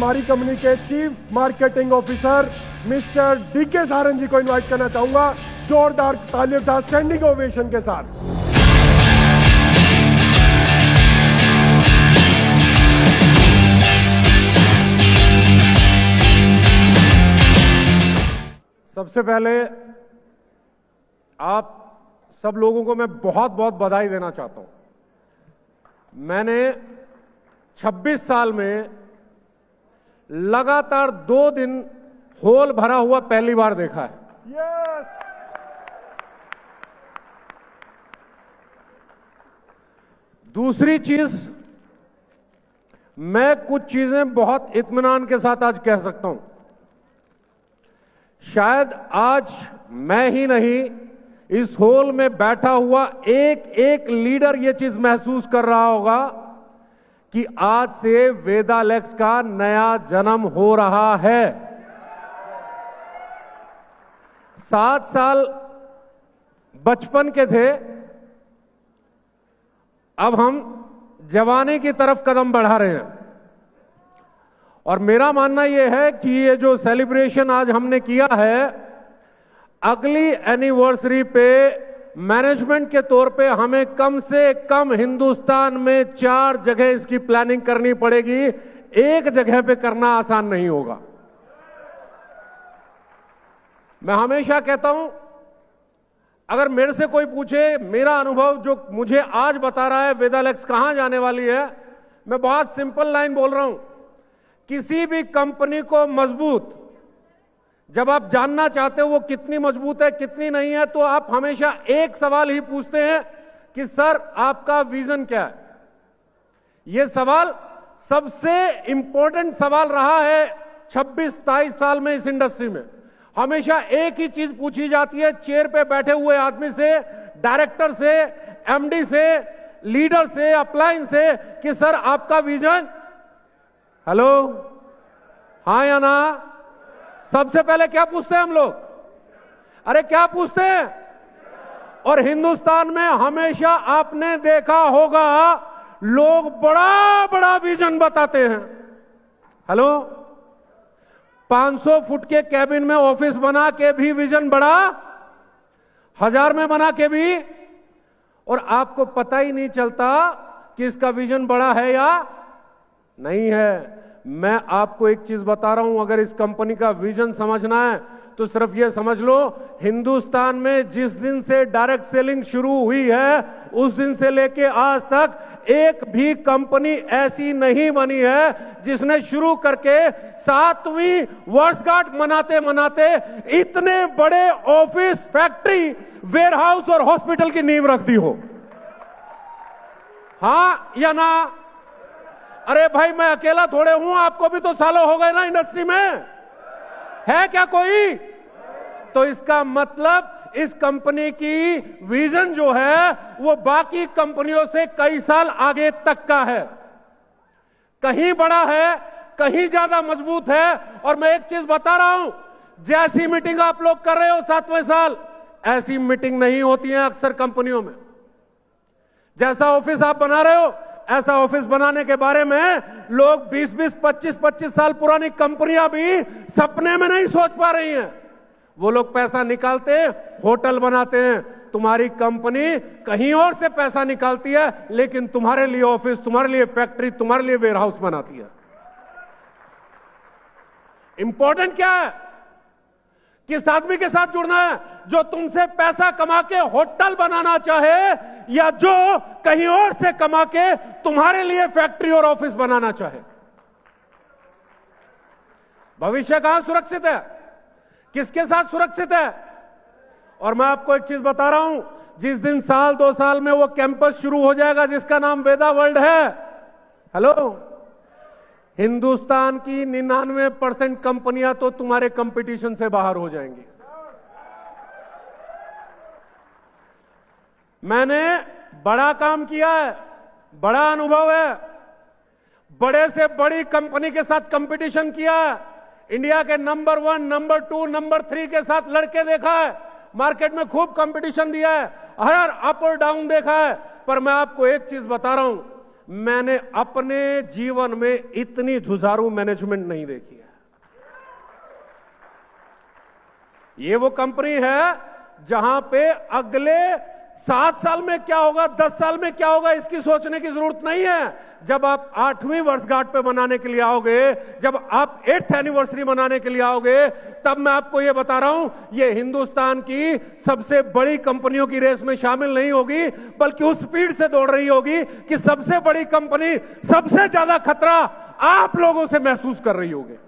हमारी कंपनी के chief marketing officer mister D K Saran ji को इनवाइट करना चाहूंगा, जोरदार तालियों के साथ, स्टैंडिंग ओवेशन के साथ। सबसे पहले आप सब लोगों को मैं बहुत बहुत बधाई देना चाहता हूं। मैंने 26 साल में लगातार 2 दिन होल भरा हुआ पहली बार देखा है। यस। दूसरी चीज, मैं कुछ चीजें बहुत इत्मीनान के साथ आज कह सकता हूं। शायद आज मैं ही नहीं, इस हॉल में बैठा हुआ एक एक लीडर ये चीज महसूस कर रहा होगा कि आज से वेदालेक्स का नया जन्म हो रहा है। 7 साल बचपन के थे, अब हम जवानी की तरफ कदम बढ़ा रहे हैं। और मेरा मानना यह है कि ये जो सेलिब्रेशन आज हमने किया है, अगली एनिवर्सरी पे मैनेजमेंट के तौर पे हमें कम से कम हिंदुस्तान में 4 जगह इसकी प्लानिंग करनी पड़ेगी। एक जगह पे करना आसान नहीं होगा। मैं हमेशा कहता हूं, अगर मेरे से कोई पूछे मेरा अनुभव जो मुझे आज बता रहा है वेदालेक्स कहां जाने वाली है, मैं बहुत सिंपल लाइन बोल रहा हूं। किसी भी कंपनी को मजबूत जब आप जानना चाहते हो वो कितनी मजबूत है कितनी नहीं है, तो आप हमेशा एक सवाल ही पूछते हैं कि सर आपका विजन क्या है। यह सवाल सबसे इंपॉर्टेंट सवाल रहा है 26-27 साल में इस इंडस्ट्री में। हमेशा एक ही चीज पूछी जाती है चेयर पे बैठे हुए आदमी से, डायरेक्टर से, एमडी से, लीडर से, अपलाइन से कि सर आपका विजन। हेलो, हाँ या ना? सबसे पहले क्या पूछते हैं हम लोग? अरे क्या पूछते हैं? और हिंदुस्तान में हमेशा आपने देखा होगा लोग बड़ा बड़ा विजन बताते हैं। हेलो, 500 फुट के कैबिन में ऑफिस बना के भी विजन बड़ा, 1000 में बना के भी, और आपको पता ही नहीं चलता कि इसका विजन बड़ा है या नहीं है। मैं आपको एक चीज बता रहा हूं, अगर इस कंपनी का विजन समझना है तो सिर्फ ये समझ लो, हिंदुस्तान में जिस दिन से डायरेक्ट सेलिंग शुरू हुई है उस दिन से लेके आज तक एक भी कंपनी ऐसी नहीं बनी है जिसने शुरू करके 7वीं वर्षगांठ मनाते मनाते इतने बड़े ऑफिस, फैक्ट्री, वेयरहाउस और हॉस्पिटल की नींव रख दी हो। हाँ या ना? अरे भाई, मैं अकेला थोड़े हूं, आपको भी तो सालों हो गए ना इंडस्ट्री में, है क्या कोई? तो इसका मतलब इस कंपनी की विजन जो है वो बाकी कंपनियों से कई साल आगे तक का है, कहीं बड़ा है, कहीं ज्यादा मजबूत है। और मैं एक चीज बता रहा हूं, जैसी मीटिंग आप लोग कर रहे हो 7वें साल, ऐसी मीटिंग नहीं होती है अक्सर कंपनियों में। जैसा ऑफिस आप बना रहे हो, ऐसा ऑफिस बनाने के बारे में लोग 20-20, 25-25 साल पुरानी कंपनियां भी सपने में नहीं सोच पा रही हैं। वो लोग पैसा निकालते हैं, होटल बनाते हैं। तुम्हारी कंपनी कहीं और से पैसा निकालती है, लेकिन तुम्हारे लिए ऑफिस, तुम्हारे लिए फैक्ट्री, तुम्हारे लिए वेयरहाउस बनाती है। इंपॉर्टेंट क्या है? किस आदमी के साथ जुड़ना है? जो तुमसे पैसा कमा के होटल बनाना चाहे या जो कहीं और से कमा के तुम्हारे लिए फैक्ट्री और ऑफिस बनाना चाहे। भविष्य कहां सुरक्षित है? किसके साथ सुरक्षित है? और मैं आपको एक चीज बता रहा हूं, जिस दिन 1-2 साल में वो कैंपस शुरू हो जाएगा जिसका नाम वेदा वर्ल्ड है, हेलो, हिंदुस्तान की 99% कंपनियां तो तुम्हारे कंपटीशन से बाहर हो जाएंगी। मैंने बड़ा काम किया है, बड़ा अनुभव है, बड़े से बड़ी कंपनी के साथ कंपटीशन किया है, इंडिया के नंबर 1, नंबर 2, नंबर 3 के साथ लड़के देखा है, मार्केट में खूब कंपटीशन दिया है, हर अप और डाउन देखा है। पर मैं आपको एक चीज बता रहा हूं, मैंने अपने जीवन में इतनी जुझारू मैनेजमेंट नहीं देखी है। ये वो कंपनी है जहां पे अगले 7 साल में क्या होगा, 10 साल में क्या होगा, इसकी सोचने की जरूरत नहीं है। जब आप 8वीं वर्षगांठ पे मनाने के लिए आओगे, जब आप 8th एनिवर्सरी मनाने के लिए आओगे, तब मैं आपको यह बता रहा हूं, ये हिंदुस्तान की सबसे बड़ी कंपनियों की रेस में शामिल नहीं होगी, बल्कि उस स्पीड से दौड़ रही होगी कि सबसे बड़ी कंपनी, सबसे ज्यादा खतरा आप लोगों से महसूस कर रही होगी।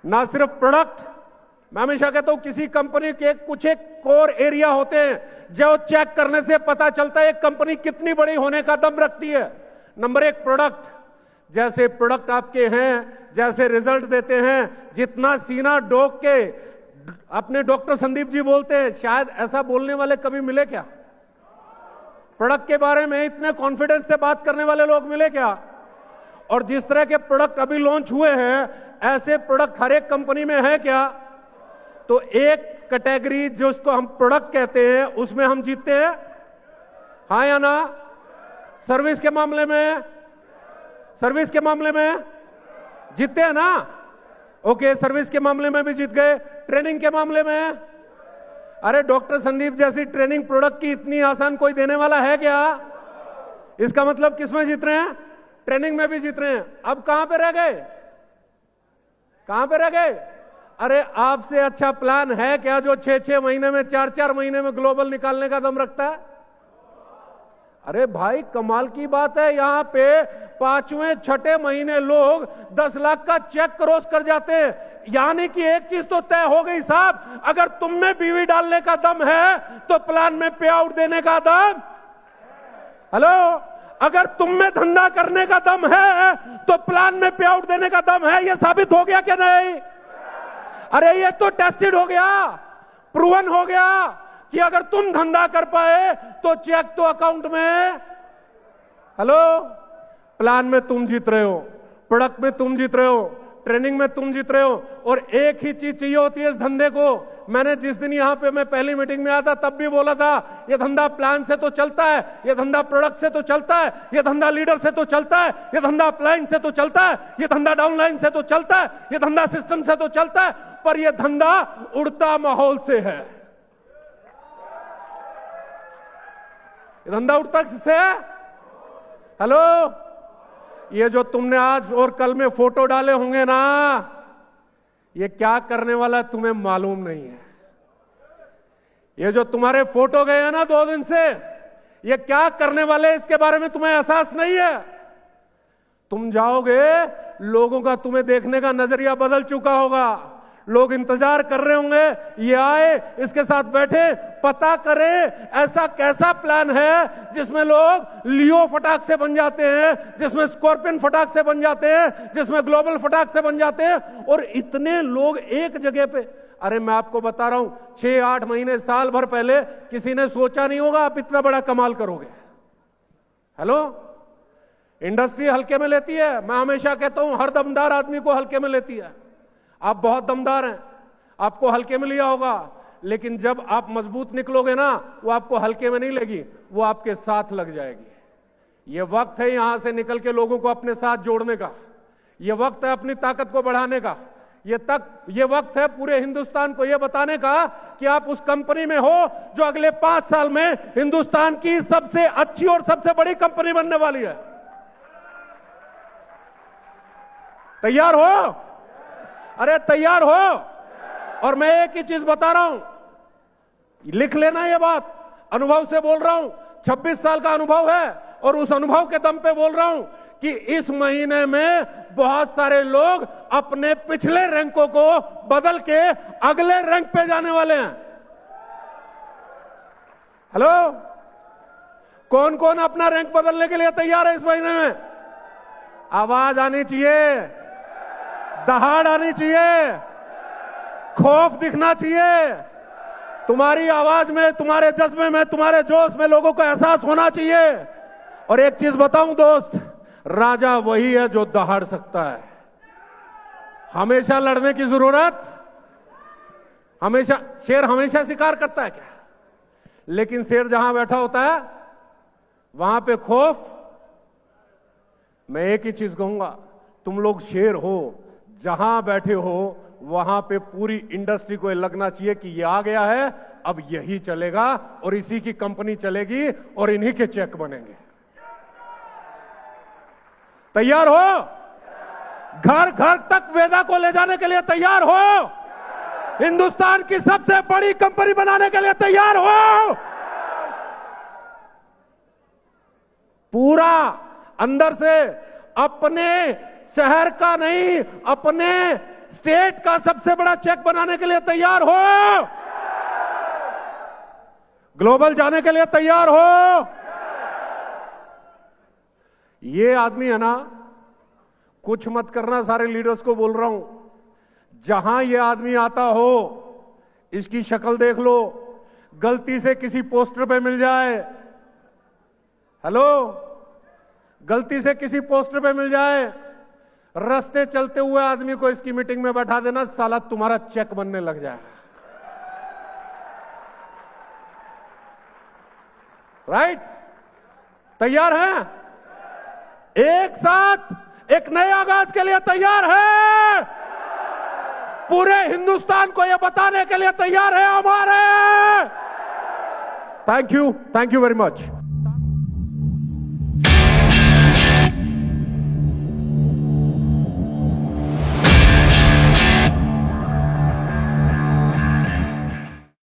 ना सिर्फ प्रोडक्ट, मैं हमेशा कहता हूं किसी कंपनी के कुछ एक कोर एरिया होते हैं जो चेक करने से पता चलता है एक कंपनी कितनी बड़ी होने का दम रखती है। Number 1 product. जैसे प्रोडक्ट आपके हैं, जैसे रिजल्ट देते हैं, जितना सीना डोक के अपने डॉक्टर संदीप जी बोलते हैं, शायद ऐसा बोलने वाले कभी मिले क्या? प्रोडक्ट के बारे में इतने कॉन्फिडेंस से बात करने वाले लोग मिले क्या? और जिस तरह के प्रोडक्ट अभी लॉन्च हुए हैं, ऐसे प्रोडक्ट हर एक कंपनी में है क्या? तो एक कैटेगरी जो उसको हम प्रोडक्ट कहते हैं, उसमें हम जीतते हैं, हाँ या ना? सर्विस के मामले में, सर्विस के मामले में जीतते हैं ना? ओके, सर्विस के मामले में भी जीत गए। ट्रेनिंग के मामले में, अरे डॉक्टर संदीप जैसी ट्रेनिंग प्रोडक्ट की इतनी आसान कोई देने वाला है क्या? इसका मतलब किसमें जीत रहे हैं? ट्रेनिंग में भी जीत रहे हैं। अब कहां पे रह गए? कहां पे रह गए? अरे आपसे अच्छा प्लान है क्या जो 6-6 महीने में, 4-4 महीने में ग्लोबल निकालने का दम रखता है? अरे भाई कमाल की बात है, यहां पे 5वें 6ठे महीने लोग 10 लाख का चेक क्रॉस कर जाते हैं। यानी कि एक चीज तो तय हो गई साहब, अगर तुम में बीवी डालने का दम है तो प्लान में पे आउट देने का दम, हेलो, अगर तुम में धंधा करने का दम है तो प्लान में पे आउट देने का दम है। यह साबित हो गया क्या नहीं? अरे ये तो टेस्टेड हो गया, प्रूवन हो गया कि अगर तुम धंधा कर पाए तो चेक तो अकाउंट में, हेलो, प्लान में तुम जीत रहे हो, प्रोडक्ट में तुम जीत रहे हो, ट्रेनिंग में तुम जीत रहे हो। और एक ही चीज चाहिए होती है इस धंधे को। मैंने जिस दिन यहां पे मैं पहली मीटिंग में आया था तब भी बोला था, ये धंधा प्लान से तो चलता है, ये धंधा प्रोडक्ट से तो चलता है, ये धंधा लीडर से तो चलता है, ये धंधा अपलाइन से तो चलता है, ये धंधा डाउनलाइन से तो चलता है, ये धंधा सिस्टम से तो चलता है, पर ये धंधा उड़ता माहौल से है। ये धंधा उड़ता किससे है? हेलो, ये जो तुमने आज और कल में फोटो डाले होंगे ना, ये क्या करने वाला तुम्हें मालूम नहीं है। ये जो तुम्हारे फोटो गए हैं ना 2 दिन से, ये क्या करने वाले इसके बारे में तुम्हें एहसास नहीं है। तुम जाओगे, लोगों का तुम्हें देखने का नजरिया बदल चुका होगा। लोग इंतजार कर रहे होंगे ये आए, इसके साथ बैठे, पता करें ऐसा कैसा प्लान है जिसमें लोग लियो फटाक से बन जाते हैं, जिसमें स्कॉर्पियन फटाक से बन जाते हैं, जिसमें ग्लोबल फटाक से बन जाते हैं, और इतने लोग एक जगह पे। अरे मैं आपको बता रहा हूं, 6-8 महीने, साल भर पहले किसी ने सोचा नहीं होगा आप इतना बड़ा कमाल करोगे। हेलो, इंडस्ट्री हल्के में लेती है। मैं हमेशा कहता हूं हर दमदार आदमी को हल्के में लेती है। आप बहुत दमदार हैं, आपको हल्के में लिया होगा, लेकिन जब आप मजबूत निकलोगे ना, वो आपको हल्के में नहीं लेगी, वो आपके साथ लग जाएगी। ये वक्त है यहां से निकल के लोगों को अपने साथ जोड़ने का, ये वक्त है अपनी ताकत को बढ़ाने का, ये वक्त है पूरे हिंदुस्तान को ये बताने का कि आप उस कंपनी में हो जो अगले 5 साल में हिंदुस्तान की सबसे अच्छी और सबसे बड़ी कंपनी बनने वाली है। तैयार हो? अरे तैयार हो? और मैं एक ही चीज बता रहा हूं, लिख लेना ये बात, अनुभव से बोल रहा हूं, 26 साल का अनुभव है, और उस अनुभव के दम पे बोल रहा हूं कि इस महीने में बहुत सारे लोग अपने पिछले रैंकों को बदल के अगले रैंक पे जाने वाले हैं। हेलो, कौन कौन अपना रैंक बदलने के लिए तैयार है इस महीने में? आवाज आनी चाहिए, दहाड़ आनी चाहिए, खौफ दिखना चाहिए। तुम्हारी आवाज में, तुम्हारे जज्बे में, तुम्हारे जोश में लोगों को एहसास होना चाहिए। और एक चीज बताऊं दोस्त, राजा वही है जो दहाड़ सकता है। हमेशा लड़ने की जरूरत, हमेशा शेर हमेशा शिकार करता है क्या? लेकिन शेर जहां बैठा होता है वहां पे खौफ। मैं एक ही चीज कहूंगा, तुम लोग शेर हो, जहां बैठे हो वहां पे पूरी इंडस्ट्री को लगना चाहिए कि ये आ गया है, अब यही चलेगा और इसी की कंपनी चलेगी और इन्हीं के चेक बनेंगे। तैयार हो? घर घर तक वेदा को ले जाने के लिए तैयार हो? हिंदुस्तान की सबसे बड़ी कंपनी बनाने के लिए तैयार हो? पूरा अंदर से अपने शहर का नहीं, अपने स्टेट का सबसे बड़ा चेक बनाने के लिए तैयार हो? ग्लोबल जाने के लिए तैयार हो? ये आदमी है ना, कुछ मत करना, सारे लीडर्स को बोल रहा हूं, जहां ये आदमी आता हो इसकी शक्ल देख लो, गलती से किसी पोस्टर पे मिल जाए, हेलो, गलती से किसी पोस्टर पे मिल जाए, रास्ते चलते हुए आदमी को इसकी मीटिंग में बैठा देना, साला तुम्हारा चेक बनने लग जाएगा। राइट? तैयार हैं? एक साथ एक नए आगाज के लिए तैयार है? पूरे हिंदुस्तान को यह बताने के लिए तैयार है हमारे? Thank you very much.